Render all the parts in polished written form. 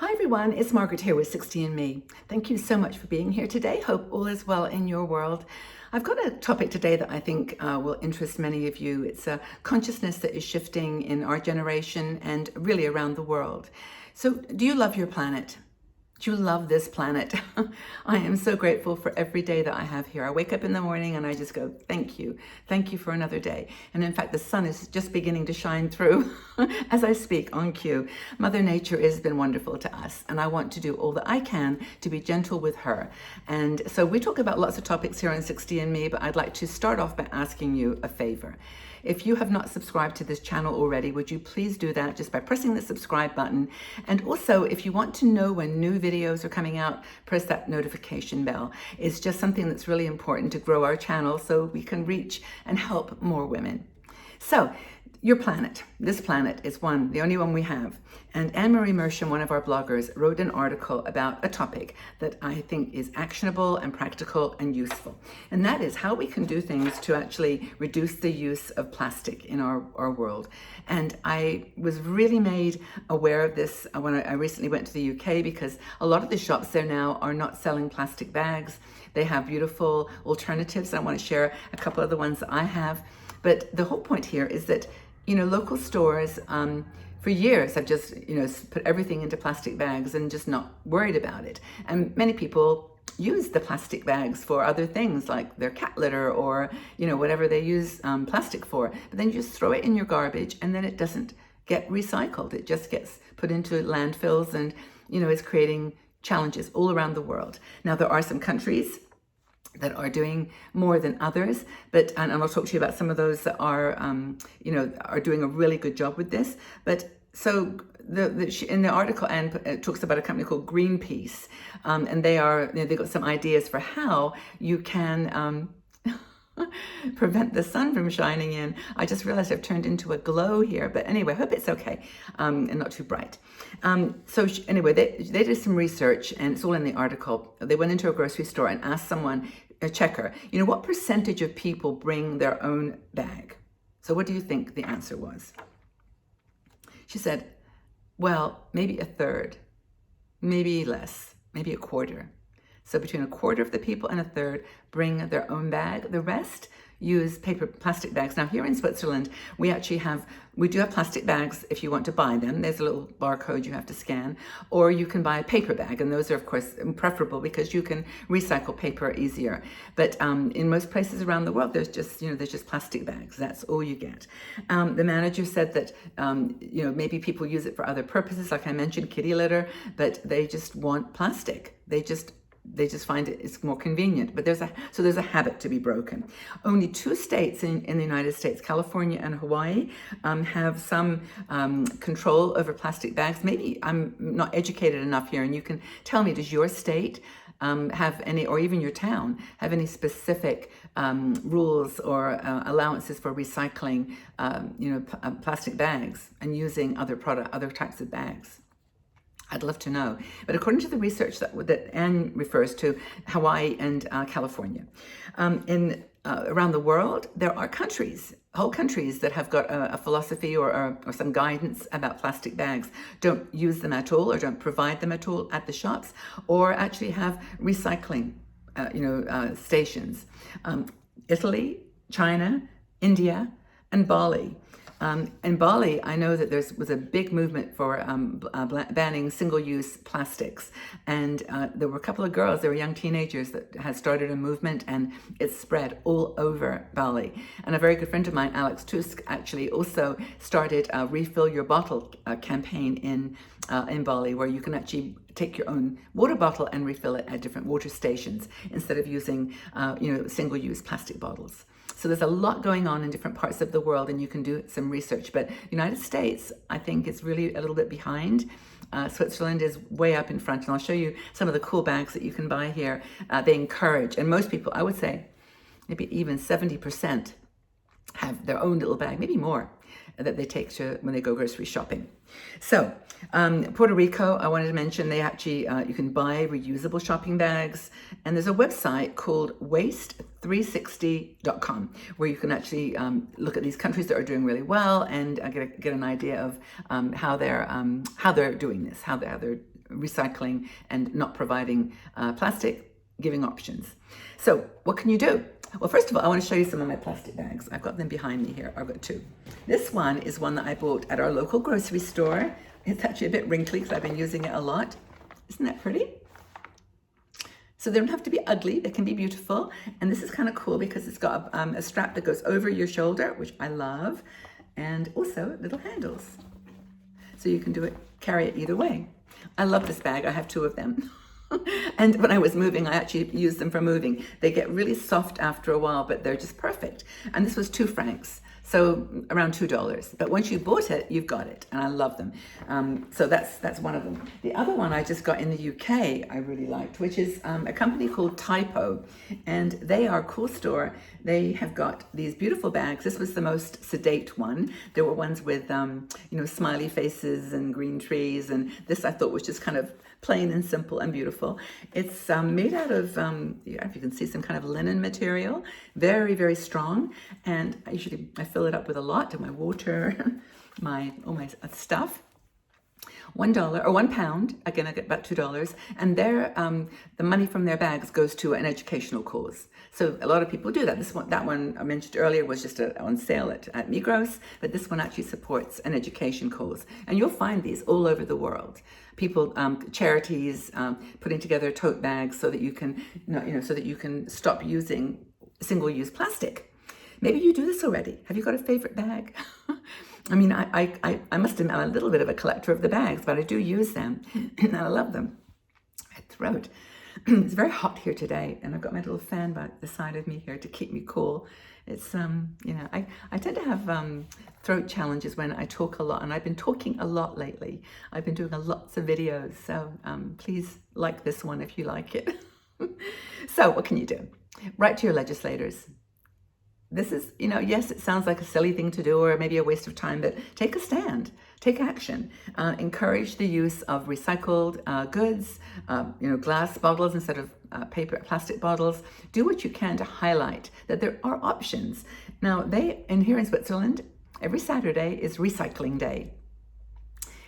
Hi everyone, it's Margaret here with 60 Thank you so much for being here today. Hope all is well in your world. I've got a topic today that I think will interest many of you. It's a consciousness that is shifting in our generation and really around the world. So, do you love your planet? Do you love this planet? I am so grateful for every day that I have here. I wake up in the morning and I just go, thank you. Thank you for another day. And in fact, the sun is just beginning to shine through as I speak on cue. Mother Nature has been wonderful to us, and I want to do all that I can to be gentle with her. And so we talk about lots of topics here on 60 but I'd like to start off by asking you a favor. If you have not subscribed to this channel already, would you please do that just by pressing the subscribe button? And also, if you want to know when new videos are coming out, press that notification bell. It's just something that's really important to grow our channel so we can reach and help more women. So, your planet, this planet is the only one we have. And Anne-Marie Mersham, one of our bloggers, wrote an article about a topic that I think is actionable and practical and useful. And that is how we can do things to actually reduce the use of plastic in our world. And I was really made aware of this when I recently went to the UK, because a lot of the shops there now are not selling plastic bags. They have beautiful alternatives. I want to share a couple of the ones that I have. But the whole point here is that local stores, for years have just, put everything into plastic bags and just not worried about it. And many people use the plastic bags for other things like their cat litter or, whatever they use plastic for. But then you just throw it in your garbage and then it doesn't get recycled. It just gets put into landfills and, is creating challenges all around the world. Now, there are some countries that are doing more than others, and I'll talk to you about some of those that are, are doing a really good job with this. But so in the article, Anne talks about a company called Greenpeace, and they've got some ideas for how you can prevent the sun from shining in. I just realized I've turned into a glow here, but anyway, I hope it's okay and not too bright. Anyway, they did some research, and it's all in the article. They went into a grocery store and asked someone, a checker, what percentage of people bring their own bag? So what do you think the answer was? She said, well, maybe a third, maybe less, maybe a quarter. So between a quarter of the people and a third bring their own bag. The rest use plastic bags. Now, here in Switzerland, we do have plastic bags if you want to buy them. There's a little barcode you have to scan, or you can buy a paper bag, and those are, of course, preferable because you can recycle paper easier. But in most places around the world, there's just plastic bags. That's all you get. The manager said that maybe people use it for other purposes, like I mentioned, kitty litter, but they just want plastic. They just find it's more convenient, but there's a habit to be broken. Only 2 states in the United States, California and Hawaii, have some control over plastic bags. Maybe I'm not educated enough here, and you can tell me, does your state have any, or even your town, have any specific rules or allowances for recycling, plastic bags and using other types of bags? I'd love to know. But according to the research that Anne refers to, Hawaii and California, around the world, there are whole countries that have got a philosophy or some guidance about plastic bags. Don't use them at all, or don't provide them at all at the shops, or actually have recycling stations. Italy, China, India, and Bali. In Bali, I know that there was a big movement for banning single-use plastics, and there were a couple of girls, they were young teenagers, that had started a movement, and it spread all over Bali. And a very good friend of mine, Alex Tusk, actually also started a Refill Your Bottle campaign in Bali, where you can actually take your own water bottle and refill it at different water stations instead of using single-use plastic bottles. So there's a lot going on in different parts of the world, and you can do some research. But United States, I think, is really a little bit behind. Switzerland is way up in front, and I'll show you some of the cool bags that you can buy here. They encourage, and most people, I would say, maybe even 70% have their own little bag, maybe more, that they take to when they go grocery shopping. So Puerto Rico, I wanted to mention, they actually, you can buy reusable shopping bags, and there's a website called waste360.com where you can actually look at these countries that are doing really well and get an idea of how they're doing this, how they're recycling and not providing plastic, giving options. So what can you do? Well, first of all, I want to show you some of my plastic bags. I've got them behind me here. I've got two. This one is one that I bought at our local grocery store. It's actually a bit wrinkly because I've been using it a lot. Isn't that pretty? So they don't have to be ugly, they can be beautiful. And this is kind of cool because it's got a strap that goes over your shoulder, which I love, and also little handles. So you can carry it either way. I love this bag, I have two of them. And when I was moving, I actually used them for moving. They get really soft after a while, but they're just perfect. And this was 2 francs. So around $2. But once you bought it, you've got it. And I love them. So that's one of them. The other one I just got in the UK, I really liked, which is a company called Typo. And they are a cool store. They have got these beautiful bags. This was the most sedate one. There were ones with, smiley faces and green trees. And this I thought was just kind of plain and simple and beautiful. It's made out of, if you can see, some kind of linen material, very, very strong. And I fill it up with a lot of my water, all my stuff. $1 or £1. Again, I get about $2, and the money from their bags goes to an educational cause. So a lot of people do that. That one I mentioned earlier was just on sale at Migros, but this one actually supports an education cause, and you'll find these all over the world. People, charities, putting together tote bags so that you can, so that you can stop using single-use plastic. Maybe you do this already. Have you got a favorite bag? I mean, I must admit I'm a little bit of a collector of the bags, but I do use them, and I love them. My throat. It's very hot here today, and I've got my little fan by the side of me here to keep me cool. It's, I tend to have throat challenges when I talk a lot, and I've been talking a lot lately. I've been doing lots of videos, so please like this one if you like it. So what can you do? Write to your legislators. This is, yes, it sounds like a silly thing to do or maybe a waste of time, but take a stand, take action. Encourage the use of recycled goods, glass bottles instead of plastic bottles. Do what you can to highlight that there are options. Now, here in Switzerland, every Saturday is recycling day.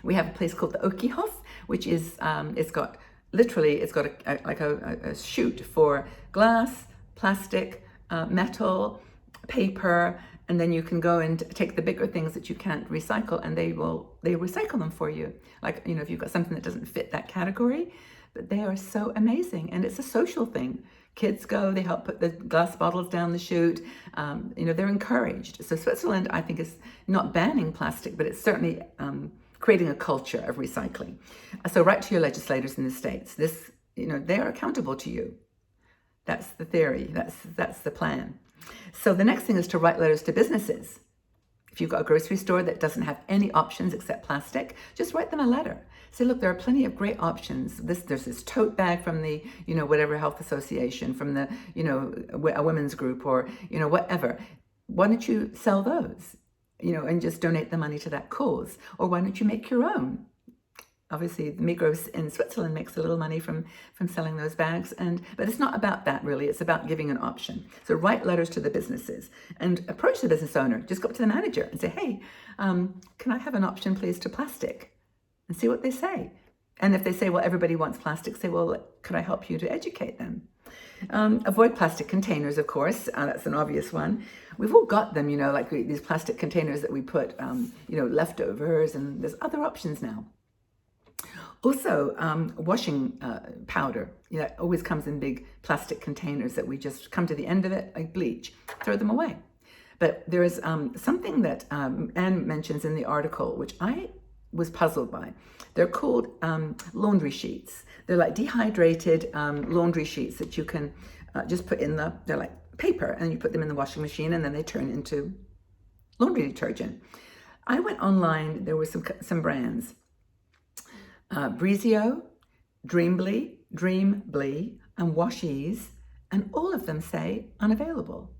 We have a place called the Okihof, which is, it's got a chute for glass, plastic, metal, paper, and then you can go and take the bigger things that you can't recycle, and they recycle them for you. Like, if you've got something that doesn't fit that category, but they are so amazing, and it's a social thing. Kids go, they help put the glass bottles down the chute. They're encouraged. So Switzerland, I think, is not banning plastic, but it's certainly creating a culture of recycling. So write to your legislators in the States. They're accountable to you. That's the theory. That's the plan. So the next thing is to write letters to businesses. If you've got a grocery store that doesn't have any options except plastic, just write them a letter. Say, look, there are plenty of great options. There's this tote bag from the, whatever health association, from the, a women's group, or, whatever. Why don't you sell those, and just donate the money to that cause? Or why don't you make your own? Obviously, the Migros in Switzerland makes a little money from selling those bags, but it's not about that really. It's about giving an option. So write letters to the businesses and approach the business owner. Just go up to the manager and say, hey, can I have an option, please, to plastic? And see what they say. And if they say, well, everybody wants plastic, say, well, could I help you to educate them? Avoid plastic containers, of course. That's an obvious one. We've all got them, like these plastic containers that we put, leftovers, and there's other options now. Also, washing powder, it always comes in big plastic containers that we just come to the end of it, like bleach, throw them away. But there is something that Anne mentions in the article, which I was puzzled by. They're called laundry sheets. They're like dehydrated laundry sheets that you can just put they're like paper, and you put them in the washing machine, and then they turn into laundry detergent. I went online, there were some brands. Breezio, Dreambly, and Washies, and all of them say unavailable.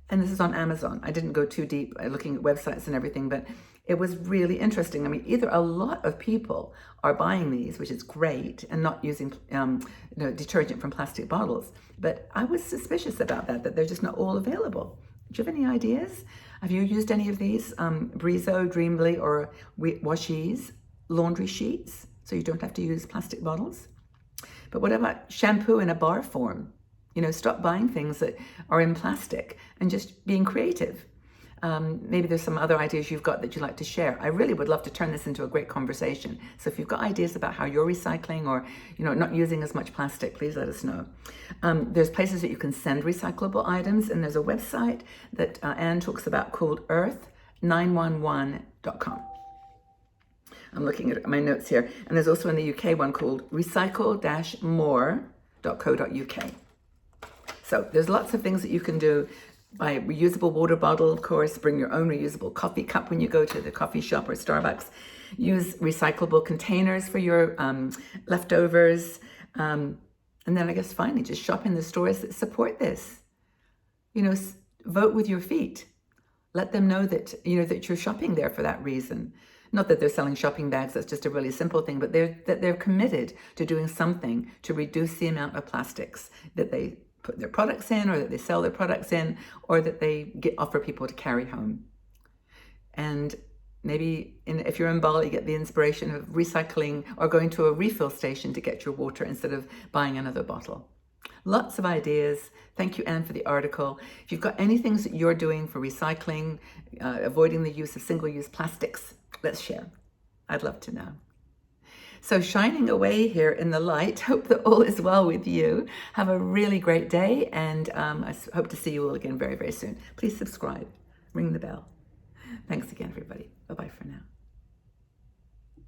And this is on Amazon. I didn't go too deep looking at websites and everything, but it was really interesting. I mean, either a lot of people are buying these, which is great, and not using detergent from plastic bottles, but I was suspicious about that they're just not all available. Do you have any ideas? Have you used any of these? Breezio, Dreambly, or Washies? Laundry sheets. so you don't have to use plastic bottles. But what about shampoo in a bar form? Stop buying things that are in plastic and just being creative. Maybe there's some other ideas you've got that you'd like to share. I really would love to turn this into a great conversation. So if you've got ideas about how you're recycling or not using as much plastic, please let us know. There's places that you can send recyclable items, and there's a website that Anne talks about called earth911.com. I'm looking at my notes here, and there's also in the UK one called recycle-more.co.uk. So there's lots of things that you can do. Buy a reusable water bottle, of course. Bring your own reusable coffee cup when you go to the coffee shop or Starbucks. Use recyclable containers for your leftovers. And then I guess finally, just shop in the stores that support this. Vote with your feet. Let them know that, that you're shopping there for that reason. Not that they're selling shopping bags, that's just a really simple thing, but they're committed to doing something to reduce the amount of plastics that they put their products in, or that they sell their products in, or that they offer people to carry home. And maybe if you're in Bali, get the inspiration of recycling or going to a refill station to get your water instead of buying another bottle. Lots of ideas. Thank you, Anne, for the article. If you've got any things that you're doing for recycling, avoiding the use of single-use plastics, let's share. I'd love to know. So shining away here in the light, hope that all is well with you. Have a really great day, and I hope to see you all again very, very soon. Please subscribe, ring the bell. Thanks again, everybody. Bye-bye for now.